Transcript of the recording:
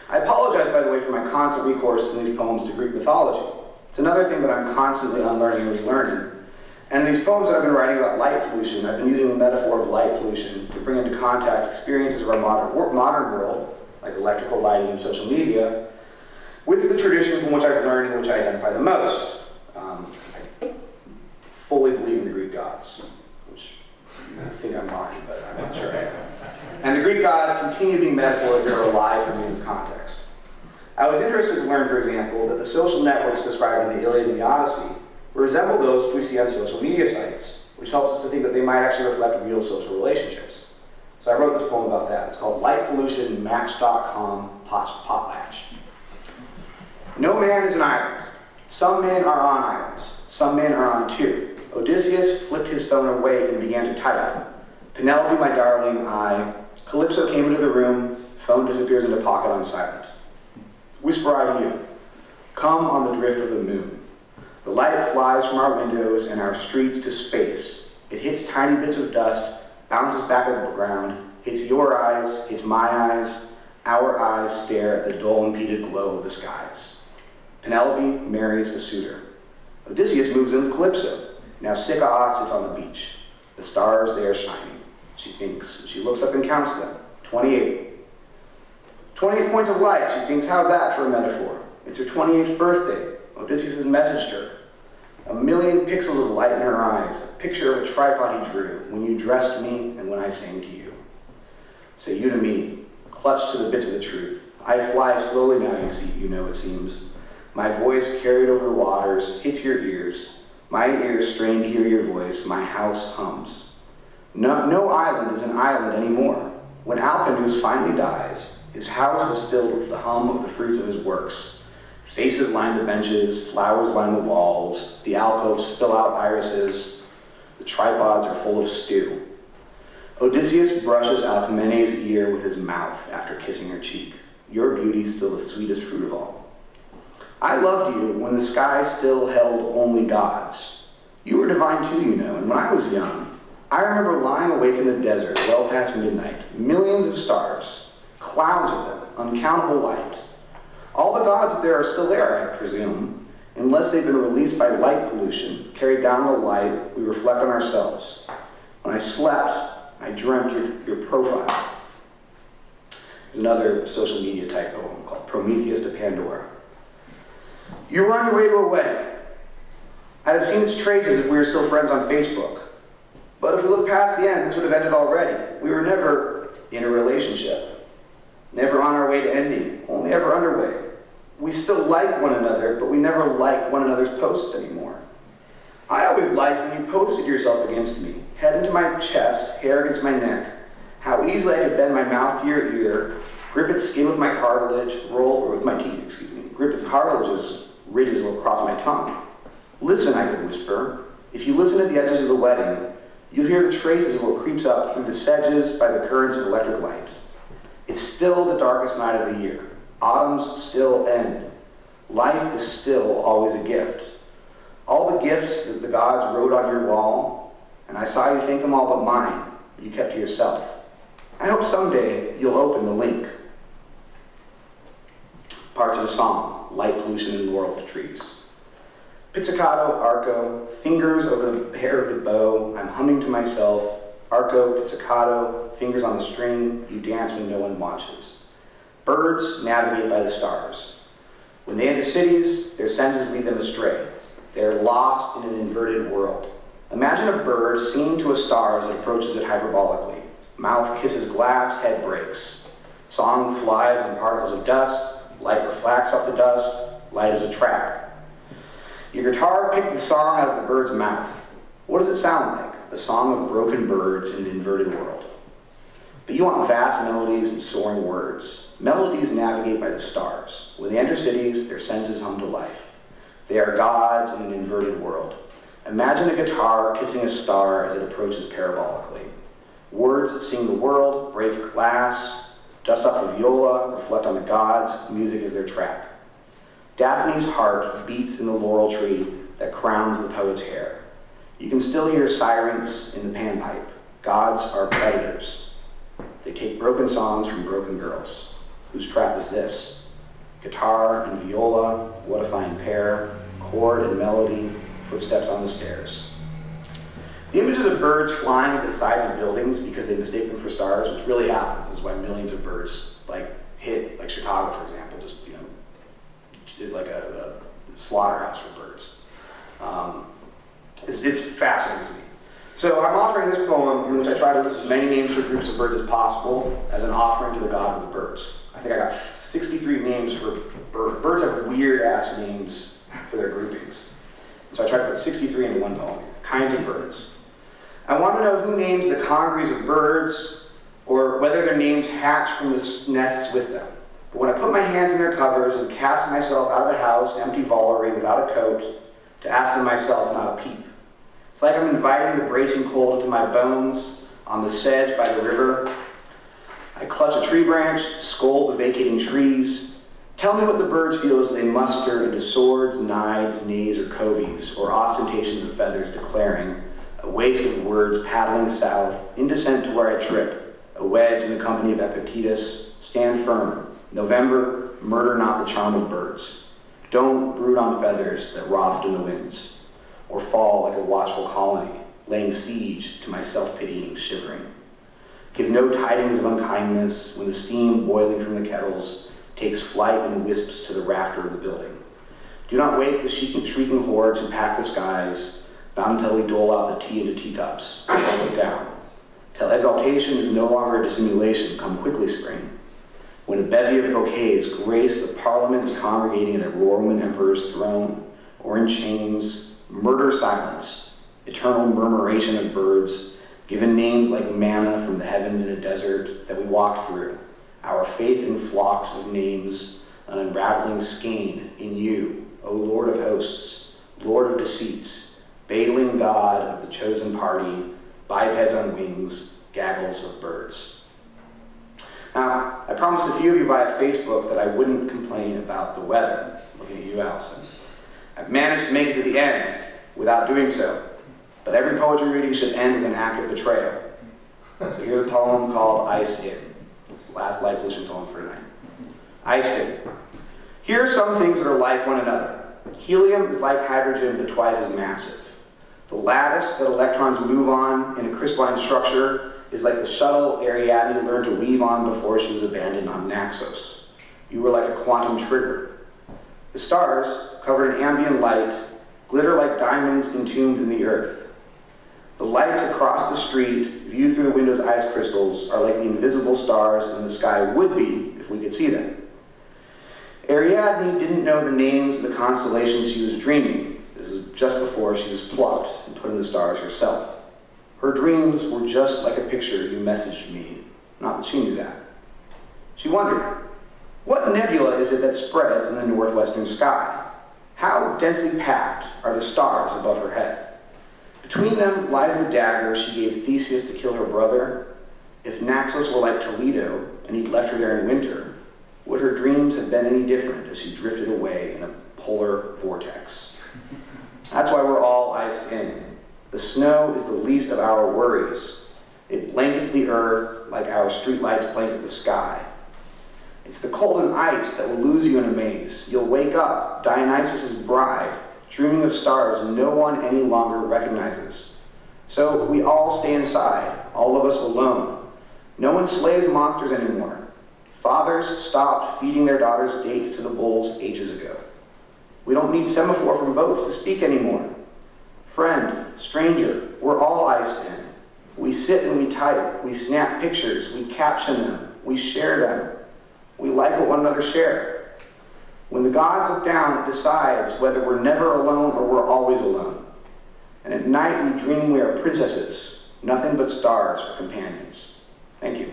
I apologize, by the way, for my constant recourse in these poems to Greek mythology. It's another thing that I'm constantly unlearning and relearning. And in these poems that I've been writing about light pollution, I've been using the metaphor of light pollution to bring into context experiences of our modern world, like electrical lighting and social media, with the tradition from which I've learned and which I identify the most. I fully believe in the Greek gods, which I think I'm lying, but I'm not sure I am. And the Greek gods continue being metaphors that are alive for me in this context. I was interested to learn, for example, that the social networks described in the Iliad and the Odyssey resemble those we see on social media sites, which helps us to think that they might actually reflect real social relationships. So I wrote this poem about that. It's called Light Pollution Match.com Potlatch. No man is an island. Some men are on islands. Some men are on two. Odysseus flipped his phone away and began to type. Penelope, my darling, I. Calypso came into the room. Phone disappears into pocket on silent. Whisper I you. Come on the drift of the moon. The light flies from our windows and our streets to space. It hits tiny bits of dust, bounces back at the ground, hits your eyes, hits my eyes. Our eyes stare at the dull impeded glow of the skies. Penelope marries a suitor. Odysseus moves into Calypso. Now Sycoa sits on the beach. The stars, they are shining. She thinks. She looks up and counts them. 28. 28 points of light. She thinks, how's that for a metaphor? It's her 28th birthday. Odysseus has messaged her. A million pixels of light in her eyes. A picture of a tripod he drew. When you dressed me and when I sang to you. Say you to me. Clutch to the bits of the truth. I fly slowly now, you see, you know it seems. My voice carried over the waters, hits your ears. My ears strain to hear your voice. My house hums. No island is an island anymore. When Alcinous finally dies, his house is filled with the hum of the fruits of his works. Faces line the benches, flowers line the walls, the alcoves spill out irises, the tripods are full of stew. Odysseus brushes Alcmene's ear with his mouth after kissing her cheek. Your beauty's still the sweetest fruit of all. I loved you when the sky still held only gods. You were divine too, you know, and when I was young, I remember lying awake in the desert well past midnight, millions of stars, clouds of them, uncountable light. All the gods up there are still there, I presume, unless they've been released by light pollution, carried down the light we reflect on ourselves. When I slept, I dreamt your profile. There's another social media type poem called Prometheus to Pandora. You were on your way to a wedding. I'd have seen its traces if we were still friends on Facebook. But if we look past the end, this would have ended already. We were never in a relationship. Never on our way to ending, only ever underway. We still like one another, but we never like one another's posts anymore. I always liked when you posted yourself against me, head into my chest, hair against my neck. How easily I could bend my mouth to your ear, grip its skin with my cartilage, grip its cartilage's ridges across my tongue. Listen, I could whisper. If you listen at the edges of the wedding, you'll hear the traces of what creeps up through the sedges by the currents of electric light. It's still the darkest night of the year. Autumns still end. Life is still always a gift. All the gifts that the gods wrote on your wall, and I saw you think them all but mine, you kept to yourself. I hope someday you'll open the link. Parts of a song, Light Pollution in the World of Trees. Pizzicato, arco, fingers over the hair of the bow, I'm humming to myself, arco, pizzicato, fingers on the string, you dance when no one watches. Birds navigate by the stars. When they enter cities, their senses lead them astray. They are lost in an inverted world. Imagine a bird singing to a star as it approaches it hyperbolically. Mouth kisses glass, head breaks. Song flies on particles of dust, light reflects off the dust, light is a trap. Your guitar picked the song out of the bird's mouth. What does it sound like? The song of broken birds in an inverted world. But you want vast melodies and soaring words. Melodies navigate by the stars. When they enter cities, their senses hum to life. They are gods in an inverted world. Imagine a guitar kissing a star as it approaches parabolically. Words sing the world, break glass, dust off a viola, reflect on the gods, music is their trap. Daphne's heart beats in the laurel tree that crowns the poet's hair. You can still hear sirens in the panpipe. Gods are predators. They take broken songs from broken girls. Whose trap is this? Guitar and viola, what a fine pair. Chord and melody, footsteps on the stairs. The images of birds flying at the sides of buildings because they mistake them for stars, which really happens. This is why millions of birds hit, like Chicago, for example, just is like a slaughterhouse for birds. It's fascinating to me. So I'm offering this poem in which I try to list as many names for groups of birds as possible as an offering to the god of the birds. I think I got 63 names for birds. Birds have weird-ass names for their groupings. So I tried to put 63 into one poem. Kinds of birds. I want to know who names the congeries of birds, or whether their names hatch from the nests with them. But when I put my hands in their covers and cast myself out of the house, empty vollery, without a coat, to ask them myself, not a peep. It's like I'm inviting the bracing cold into my bones on the sedge by the river. I clutch a tree branch, scold the vacating trees. Tell me what the birds feel as they muster into swords, knives, nays, or cobies, or ostentations of feathers declaring, a waste of words paddling south, in descent to where I trip, a wedge in the company of Epictetus, stand firm. November, murder not the charm of birds. Don't brood on feathers that waft in the winds, or fall like a watchful colony, laying siege to my self-pitying shivering. Give no tidings of unkindness when the steam boiling from the kettles takes flight and wisps to the rafter of the building. Do not wake the shrieking hordes who pack the skies, not until we dole out the tea into teacups, slow it down. Till exaltation is no longer a dissimulation, come quickly, spring. When a bevy of bouquets grace the parliaments congregating at a Roman emperor's throne, or in chains, murder silence, eternal murmuration of birds, given names like manna from the heavens in a desert that we walked through, our faith in flocks of names, an unraveling skein in you, O Lord of hosts, Lord of deceits, battling God of the chosen party, bipeds on wings, gaggles of birds. Now, I promised a few of you via Facebook that I wouldn't complain about the weather. Looking at you, Allison. I've managed to make it to the end without doing so, but every poetry reading should end with an act of betrayal. So here's a poem called Iced In. It's the last light pollution poem for tonight. Iced In. Here are some things that are like one another. Helium is like hydrogen, but twice as massive. The lattice that electrons move on in a crystalline structure is like the shuttle Ariadne learned to weave on before she was abandoned on Naxos. You were like a quantum trigger. The stars, covered in ambient light, glitter like diamonds entombed in the earth. The lights across the street, viewed through the window's ice crystals, are like the invisible stars in the sky would be if we could see them. Ariadne didn't know the names of the constellations she was dreaming. This is just before she was plucked and put in the stars herself. Her dreams were just like a picture you messaged me, not that she knew that. She wondered, what nebula is it that spreads in the northwestern sky? How densely packed are the stars above her head? Between them lies the dagger she gave Theseus to kill her brother. If Naxos were like Toledo and he'd left her there in winter, would her dreams have been any different as she drifted away in a polar vortex? That's why we're all iced in. The snow is the least of our worries. It blankets the earth like our streetlights blanket the sky. It's the cold and ice that will lose you in a maze. You'll wake up, Dionysus' bride, dreaming of stars no one any longer recognizes. So we all stay inside, all of us alone. No one slays monsters anymore. Fathers stopped feeding their daughters dates to the bulls ages ago. We don't need semaphore from boats to speak anymore. Friend, stranger, we're all iced in. We sit and we type, we snap pictures, we caption them, we share them. We like what one another share. When the gods look down, it decides whether we're never alone or we're always alone. And at night we dream we are princesses, nothing but stars for companions. Thank you.